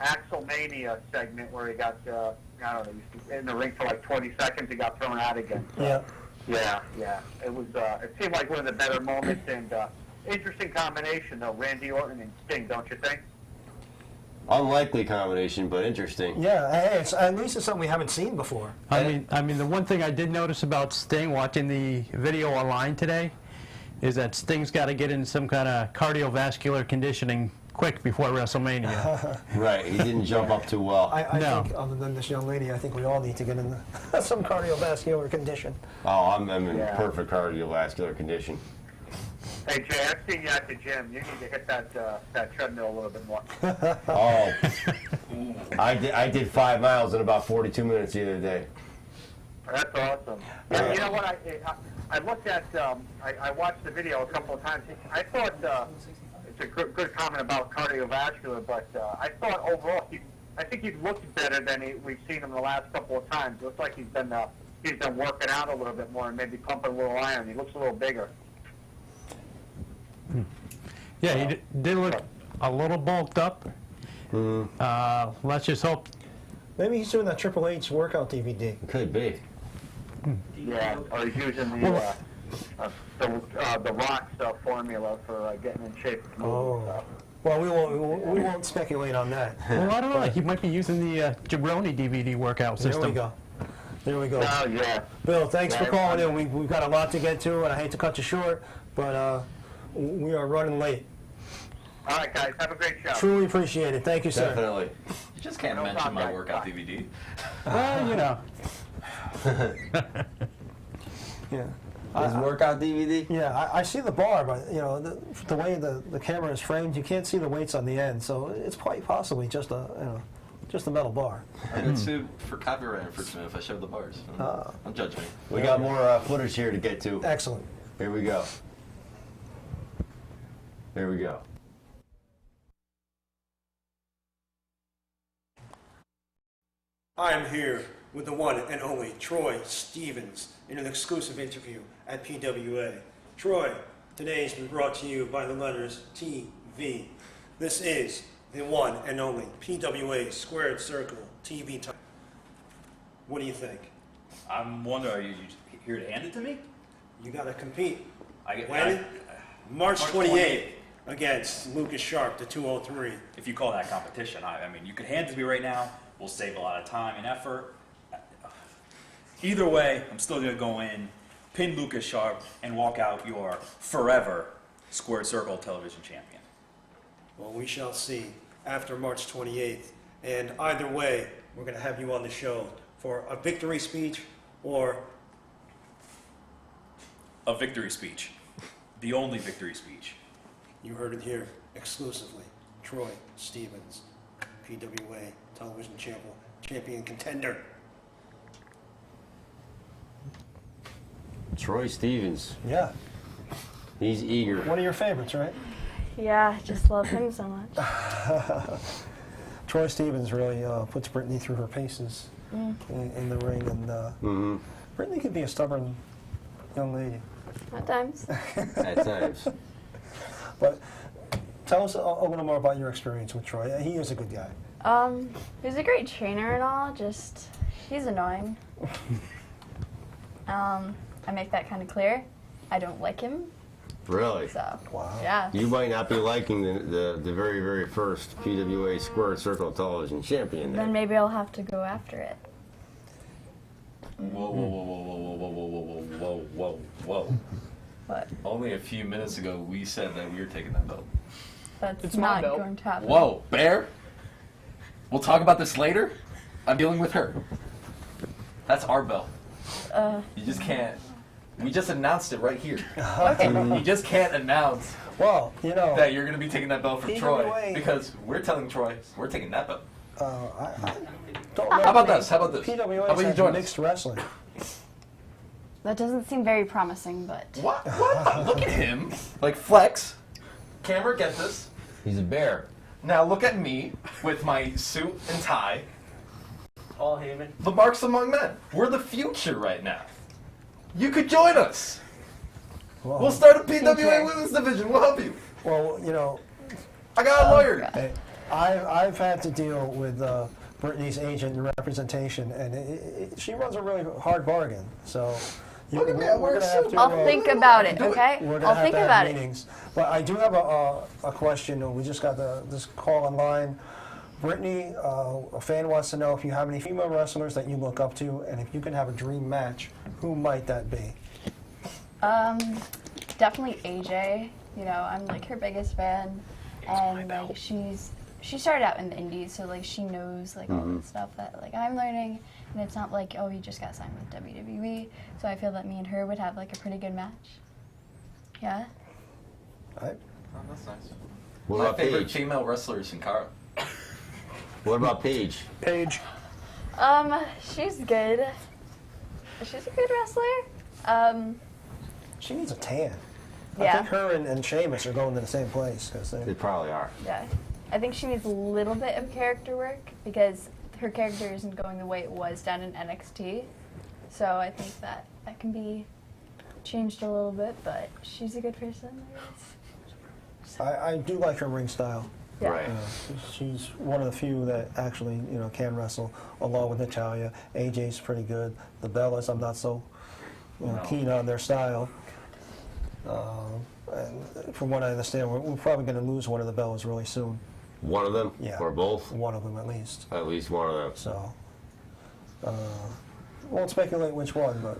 Axelmania segment where he got, I don't know, he was in the ring for like 20 seconds, he got thrown out again. So, Yeah. yeah. It was. It seemed like one of the better moments, and interesting combination though, Randy Orton and Sting, don't you think? Unlikely combination, but interesting. Yeah. Hey, at least it's something we haven't seen before. I mean, the one thing I did notice about Sting watching the video online today is that Sting's got to get in some kind of cardiovascular conditioning quick before WrestleMania. Right, he didn't jump up too well. I No. think, other than this young lady, I think we all need to get in some cardiovascular condition. Oh, I'm in Yeah. perfect cardiovascular condition. Hey Jay, I've seen you at the gym. You need to hit that treadmill a little bit more. Oh, I did 5 miles in about 42 minutes the other day. That's awesome. Yeah, you know what? I looked at. I watched the video a couple of times. I thought it's a good comment about cardiovascular, but I thought overall, I think he's looked better than we've seen him the last couple of times. It looks like he's been working out a little bit more and maybe pumping a little iron. He looks a little bigger. Yeah, he did look a little bulked up. Let's just hope. Maybe he's doing that Triple H workout DVD. Could be. Yeah, or he's using the Rock's formula for getting in shape. Oh. Well, we won't speculate on that. Well, I don't know. He might be using the Jabroni DVD workout system. There we go. There we go. Oh yeah. Bill, thanks for Yeah, calling in. We've got a lot to get to, and I hate to cut you short, but we are running late. All right, guys, have a great show. Truly appreciate it. Thank you, sir. Definitely. You just can't No mention problem, my guys. workout Bye. DVD. Well, you know. Yeah. His workout DVD? Yeah, I see the bar, but the way the camera is framed, you can't see the weights on the end, so it's quite possibly just a metal bar. I get sued for copyright infringement if I show the bars. Don't judge me. We got more footage here to get to. Excellent. Here we go. Here we go. I am here with the one and only Troy Stevens in an exclusive interview at PWA. Troy, today has been brought to you by the letters TV. This is the one and only PWA Squared Circle TV title. What do you think? I'm wondering, are you here to hand it to me? You got to compete. When? March March 28th against Lucas Sharp, the 203. If you call that competition, I mean, you could hand it to me right now. We'll save a lot of time and effort. Either way, I'm still going to go in, pin Lucas Sharp, and walk out your forever Squared Circle television champion. Well, we shall see after March 28th. And either way, we're going to have you on the show for a victory speech or A victory speech. The only victory speech. you heard it here exclusively. Troy Stevens, PWA television champion contender. Troy Stevens. Yeah. He's eager. One of your favorites, right? Yeah, I just love him so much. Troy Stevens really puts Brittany through her paces in the ring, and Brittany could be a stubborn young lady. At times. At times. But tell us a little more about your experience with Troy. He is a good guy. He's a great trainer and all, just he's annoying. I make that kind of clear. I don't like him. Really? So, Wow. yeah. You might not be liking the very, very first PWA Squared Circle Television Champion Then then. maybe I'll have to go after it. Whoa, whoa, whoa, whoa, whoa, whoa, whoa, whoa, whoa, whoa, whoa. But Only a few minutes ago, we said that we were taking that belt. that's It's my not belt. going to happen. Whoa, Bear? We'll talk about this later. I'm dealing with her. That's our belt. You just can't. We just announced it right here. You just can't announce Well, you know, that you're going to be taking that belt from Troy PWA because we're telling Troy we're taking that belt. I don't know. How about this? How about this? PWA How about you has join us? mixed wrestling. That doesn't seem very promising, but What? What? Look at him. Like flex. Camera, get this. He's a bear. Now look at me with my suit and tie. Paul Heyman. The marks among men. We're the future right now. You could join us. Well, We'll start a PWA Okay. women's division. We'll help you. well, you know, I got a lawyer. hey, I've had to deal with Brittany's agent and representation, and she runs a really hard bargain. So Look at me, I we're wear a going to have suit. to. I'll think about it, Do it. okay? We're gonna I'll have think to have about it. meetings. But I do have a question. We just got this call online. Brittany, a fan wants to know if you have any female wrestlers that you look up to, and if you can have a dream match, who might that be? Definitely AJ. You know, I'm like her biggest fan, and like she started out in the indies, so like she knows like all the stuff that like I'm learning, and it's not like, oh, you just got signed with WWE. So I feel that me and her would have like a pretty good match. Yeah. I, Oh, that's nice. What My about favorite Paige? female wrestler is Sin Cara. What about Paige? Paige. She's good. She's a good wrestler. she needs a tan. I Yeah. think her and Sheamus are going to the same place because They probably are. Yeah. I think she needs a little bit of character work because her character isn't going the way it was down in NXT. So I think that can be changed a little bit, but she's a good person. I do like her ring style. Yeah. Right. She's one of the few that actually, can wrestle, along with Natalia. AJ's pretty good. The Bellas, I'm not so keen on their style. And from what I understand, we're probably going to lose one of the Bellas really soon. One of them? Yeah. Or both? One of them at least. At least one of them. So, won't speculate which one, but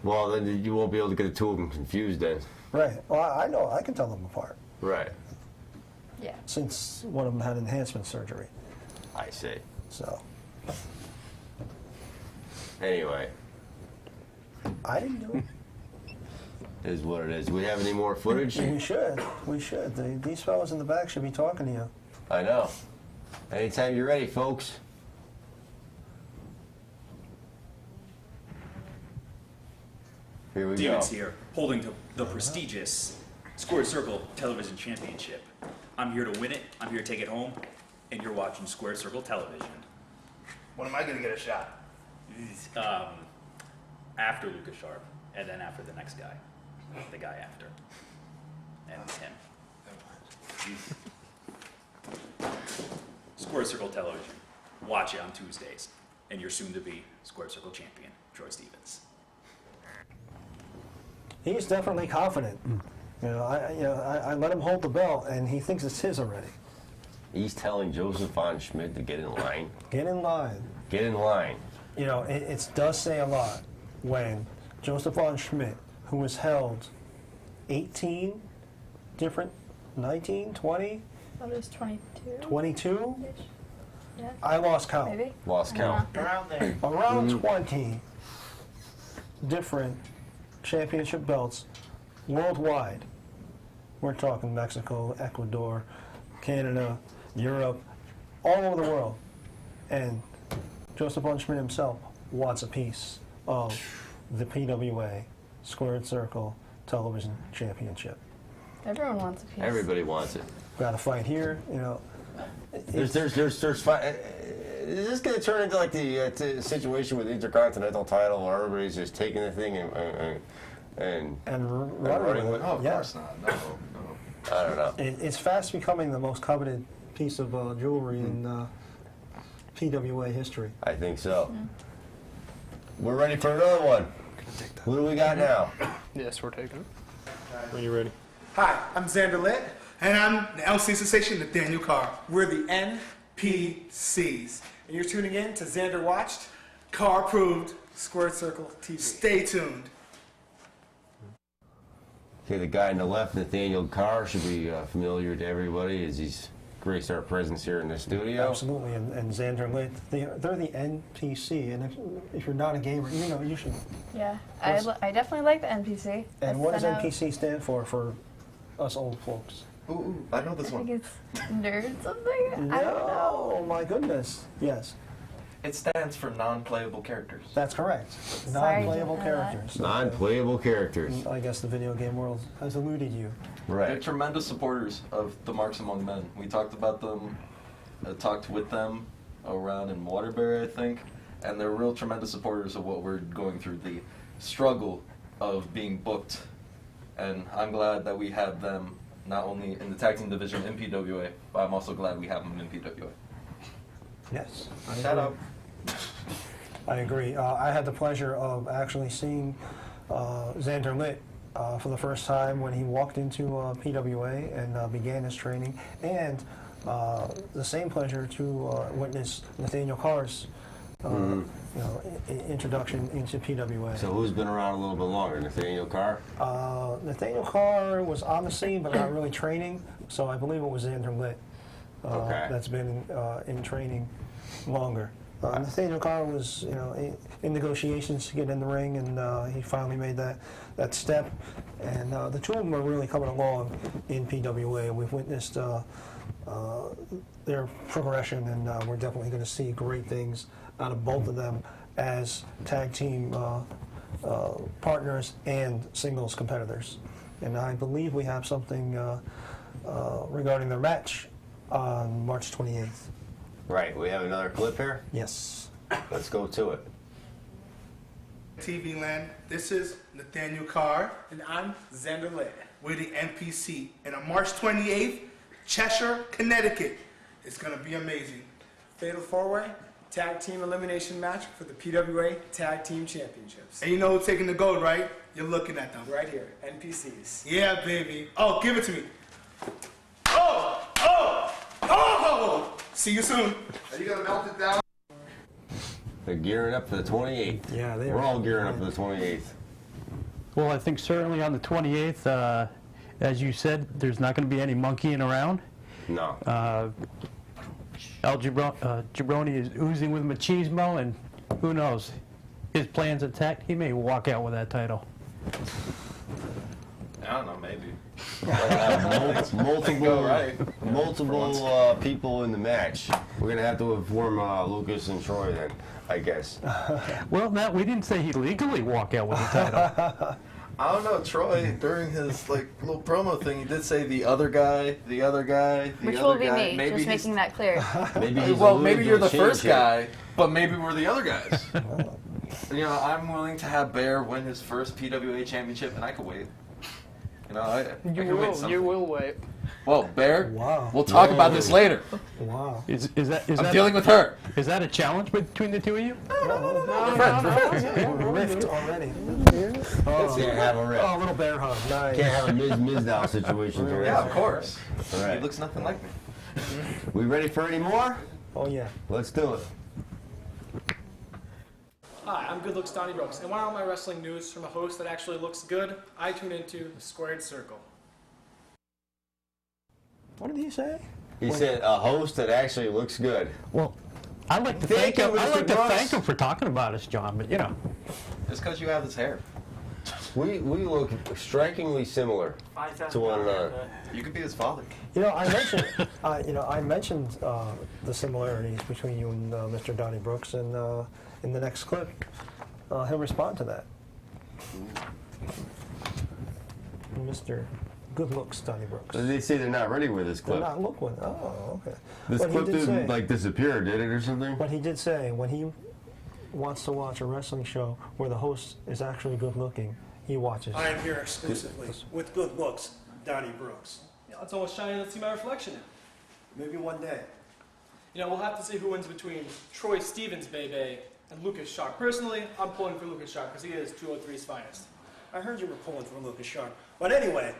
Well, then you won't be able to get the two of them confused then. right. Well, I know I can tell them apart Right. Yeah. since one of them had enhancement surgery. I see. So Anyway, I didn't do it. is what it is. Do we have any more footage? We should. We should. These fellas in the back should be talking to you. I know. Anytime you're ready, folks. Here we go. Demons here, holding the prestigious Squared Circle Television Championship. I'm here to win it. I'm here to take it home, and you're watching Squared Circle Television. When am I gonna get a shot? After Lucas Sharp, and then after the next guy, the guy after, and him. Squared Circle Television. Watch it on Tuesdays, and your soon-to-be Squared Circle champion, Troy Stevens. He's definitely confident. I let him hold the belt, and he thinks it's his already. He's telling Joseph Von Schmidt to get in line. Get in line. Get in line. It does say a lot when Joseph Von Schmidt, who has held 18 different, 19, 20, That was 22. 22? Yeah. I lost count. Maybe. Lost count. Around there. Around 20 different championship belts worldwide. We're talking Mexico, Ecuador, Canada, Europe, all over the world. And Joseph Von Schmidt himself wants a piece of the PWA Squared Circle Television Championship. Everyone wants a piece. Everybody wants it. Got to fight here, Is this going to turn into like the situation with the Intercontinental title where everybody's just taking the thing and running with it? Oh, of Yeah. course not. No. I don't know. It's fast becoming the most coveted piece of jewelry in PWA history. I think so. We're ready for another one. Who do we got now? Yes, we're taking it. When you're ready. Hi, I'm Xander Litt. And I'm the LC sensation, Nathaniel Carr. We're the NPCs. And you're tuning in to Xander Watched, Carr Approved, Squared Circle TV. Stay tuned. Okay, the guy on the left, Nathaniel Carr, should be familiar to everybody as he's graced our presence here in the studio. Absolutely, and Xander Litt, they're the NPC, and if you're not a gamer, you should. Yeah, I definitely like the NPC. And what does NPC stand for us old folks? Ooh, I know this I think one. it's nerd something. I don't know. Oh my goodness, yes. It stands for non-playable characters. That's correct. Sorry, Non-playable didn't know that. characters. Non-playable characters. I guess the video game world has eluded you. They're Right. tremendous supporters of the Marks Among Men. We talked about them, talked with them around in Waterbury, I think, and they're real tremendous supporters of what we're going through, the struggle of being booked. And I'm glad that we have them not only in the tag team division in PWA, but I'm also glad we have them in PWA. Yes. Shout out. I agree. I had the pleasure of actually seeing Xander Litt for the first time when he walked into PWA and began his training, and the same pleasure to witness Nathaniel Carr's introduction into PWA. So who's been around a little bit longer, Nathaniel Carr? Nathaniel Carr was on the scene, but not really training, so I believe it was Xander Litt that's been in training longer. Nathaniel Carr was, in negotiations to get in the ring, and he finally made that step. And the two of them are really coming along in PWA. We've witnessed their progression, and we're definitely going to see great things out of both of them as tag team partners and singles competitors. And I believe we have something regarding their match on March 28th. Right, we have another clip here? Yes. Let's go to it. TV Land, this is Nathaniel Carr. And I'm Xander Litt. We're the NPC. And on March 28th, Cheshire, Connecticut. It's going to be amazing. Fatal 4-way, tag team elimination match for the PWA Tag Team Championships. And you know who's taking the gold, right? You're looking at them. Right here, NPCs. Yeah, baby. Oh, give it to me. Oh! Oh! Oh! See you soon. Are you going to melt it down? They're gearing up for the 28th. Yeah, they are. We're all gearing up for the 28th. Well, I think certainly on the 28th, as you said, there's not going to be any monkeying around. No. El Jabroni is oozing with machismo, and who knows? His plan's attacked. He may walk out with that title. I don't know, maybe. multiple people in the match. We're gonna have to inform Lucas and Troy then, I guess. Well, no, we didn't say he'd legally walk out with the title. I don't know, Troy, during his little promo thing, he did say the other guy, the other guy, the Which other will be guy. me, Maybe just he's- making that clear. Maybe he's well, alluded maybe to you're a the first change guy, but maybe we're the other guys. I'm willing to have Bear win his first PWA championship, and I could wait. I could win something. You will wait. Well, Bear, Wow. we'll talk about this later. Wow. Is I'm that dealing with her. Is that a challenge between the two of you? Rift already. Can't have a rip. Oh, a little bear hug. Nice. Can't have a Ms. Mizdow situation. For Yeah, us. of course. All right. He looks nothing like me. We ready for any more? Oh, yeah. Let's do it. Hi, I'm Good Looks Donnie Brooks, and when I want my wrestling news from a host that actually looks good, I tune into the Squared Circle. What did he say? He said a host that actually looks good. Well, I'd like to Thank thank you, him. I'd Mr. like to Brooks. thank him for talking about us, John. But Just because you have this hair. We look strikingly similar to one another. You could be his father. I mentioned the similarities between you and Mr. Donnie Brooks, and in the next clip, he'll respond to that. Mr. Good Looks Donnie Brooks. They say they're not ready with this They're clip. not looking. Oh, okay. This But he clip did didn't say- disappear, did it, or something? But he did say when he wants to watch a wrestling show where the host is actually good looking, he watches. I am here exclusively with Good Looks, Donnie Brooks. It's almost shiny. Let's see my reflection. Maybe one day. We'll have to see who wins between Troy Stevens, baby, and Lucas Sharp. Personally, I'm pulling for Lucas Sharp because he is 203's finest. I heard you were pulling for Lucas Sharp. But anyway,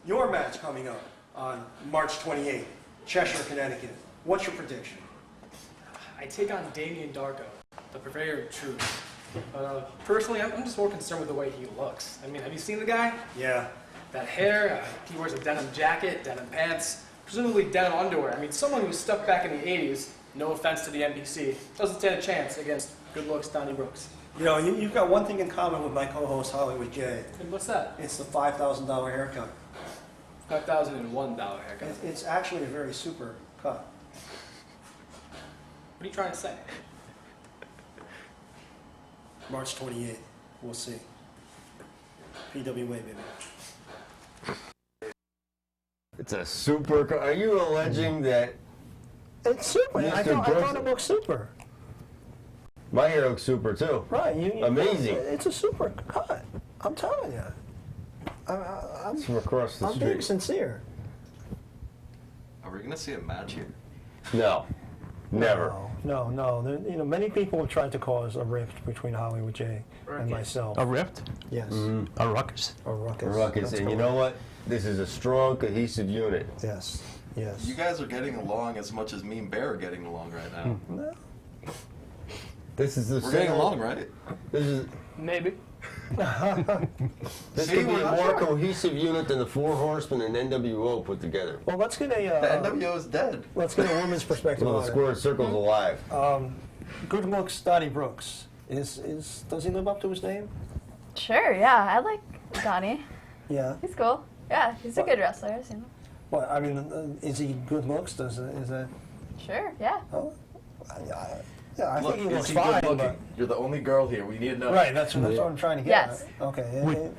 your match coming up on March 28th, Cheshire, Connecticut. What's your prediction? I take on Damien Darko, the purveyor of truth. Personally, I'm just more concerned with the way he looks. I mean, have you seen the guy? Yeah. That hair, he wears a denim jacket, denim pants, presumably denim underwear. I mean, someone who was stuck back in the 80s, no offense to the NBC, doesn't stand a chance against good looks Donnie Brooks. You know, you've got one thing in common with my co-host Hollywood Jay. And what's that? It's the $5,000 haircut. $5,001 haircut. It's actually a very super cut. What are you trying to say? March 28th. We'll see. PWA, baby. It's a super. Are you alleging that? It's super. I thought it looked super. My hair looks super too. Right. Amazing. It's a super cut. I'm telling you. It's from across the I'm street. being sincere. Are we gonna see a match here? No. Never. No. There, many people have tried to cause a rift between Hollywood J and myself. A rift? Yes. A ruckus? A ruckus. A ruckus. That's And you correct. know what? This is a strong, cohesive unit. Yes. Yes. You guys are getting along as much as me and Bear are getting along right now. No. This is the We're getting single- along, right? This is. Maybe. This See, could be a we're- more cohesive unit than the Four Horsemen and NWO put together. Well, let's get The a NWO is dead. let's get a woman's perspective Well, on the it. square circle's alive. Good looks, Donnie Brooks. Does he live up to his name? Sure, yeah, I like Donnie. Yeah. He's cool. Yeah, he's a good wrestler. I've seen him. Well, I mean, is he good looks? Is that? Sure, yeah. Oh, yeah, I Look, think he is looks he fine. good But, looking? You're the only girl here. We need to know. right. That's what I'm trying to get. Yes. At. Okay.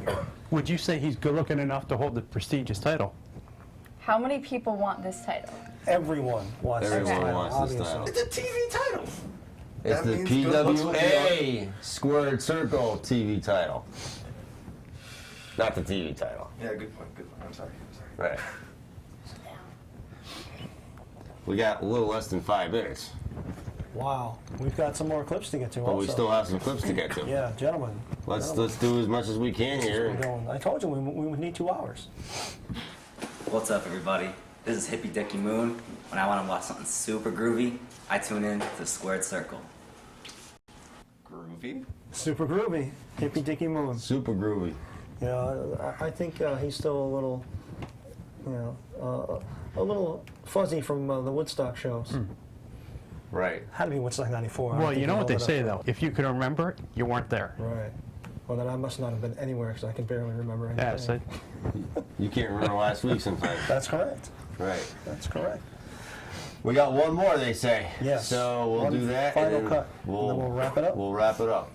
Would you say he's good looking enough to hold the prestigious title? How many people want this title? Everyone wants this Everyone title, wants this obviously. title. It's a TV title. It's That the means good looks will be PWA Squared Circle TV title. Not the TV title. Yeah, good point. Good point. I'm sorry. Right. We got a little less than 5 minutes, Wow. We've got some more clips to get to. but we also. still have some clips to get to. Yeah, gentlemen. Let's do as much as we can here. We're going. I told you we would need 2 hours. What's up, everybody? This is Hippie Dicky Moon. When I want to watch something super groovy, I tune in to Squared Circle. Groovy? Super groovy. Hippie Dicky Moon. Super groovy. You know, I think he's still a little, a little fuzzy from the Woodstock shows. Right. Had to be Woodstock '94. Well, you know what they say, though. If you can remember it, you weren't there. Right. Well, then I must not have been anywhere because I can barely remember anything. Yeah, so You can't remember last week sometimes. That's correct. Right. That's correct. We got one more, they say. Yes. So we'll One do that. final and then cut, and then we'll wrap it up. We'll wrap it up.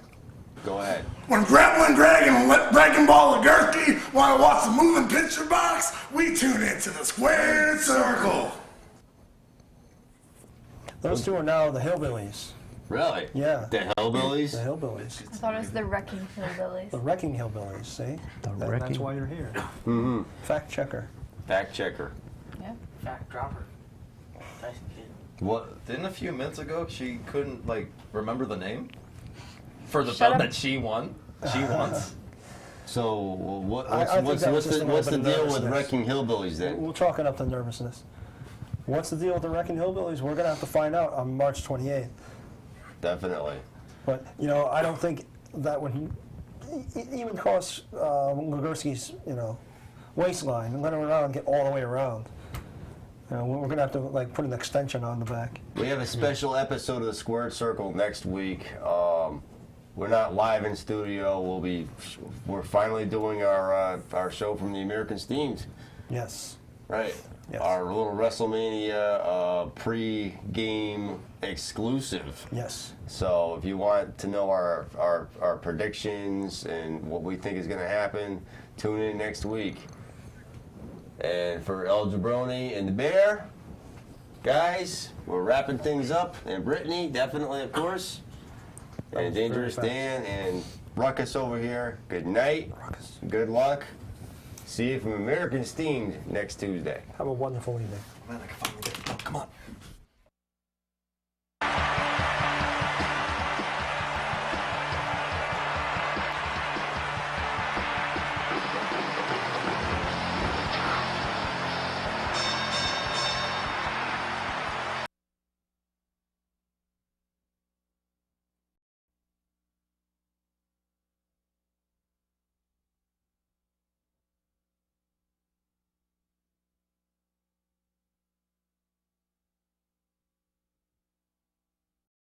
Go ahead. When Grappling Greg and Breaking Ball Legursky want to watch the moving picture box, we tune into the Squared Circle. Those two are now the Hillbillies. Really? Yeah. The Hellbillies? The Hillbillies. I thought it was the Wrecking Hillbillies. The Wrecking Hillbillies, see? That's Wrecking- why you're here. Mm-hmm. Fact checker. Fact checker. Yeah. Fact dropper. Tyson Kidd. What? Didn't a few minutes ago she couldn't remember the name for the Shut belt up. that she won? She wants. So what? I think What's that was just a little what's the bit of deal with nervousness. Wrecking Hillbillies then? We'll chalk it up to nervousness. What's the deal with the Wrecking Hillbillies? We're going to have to find out on March 28th. Definitely. But, I don't think that would even cross Legursky's, waistline and let him around and get all the way around. We're going to have to, put an extension on the back. We have a special episode of the Squared Circle next week. We're not live in studio. We're finally doing our show from the American Steamed. Yes. Right. Yes. Our little WrestleMania pre-game exclusive. Yes. So if you want to know our predictions and what we think is going to happen, tune in next week. And for El Jabroni and the Bear, guys, we're wrapping things up. And Brittany, definitely, of course. And Dangerous Dan and Ruckus over here. Good night. Ruckus. Good luck. See you from American Steamed next Tuesday. Have a wonderful evening. Man, I can finally get the belt. Come on.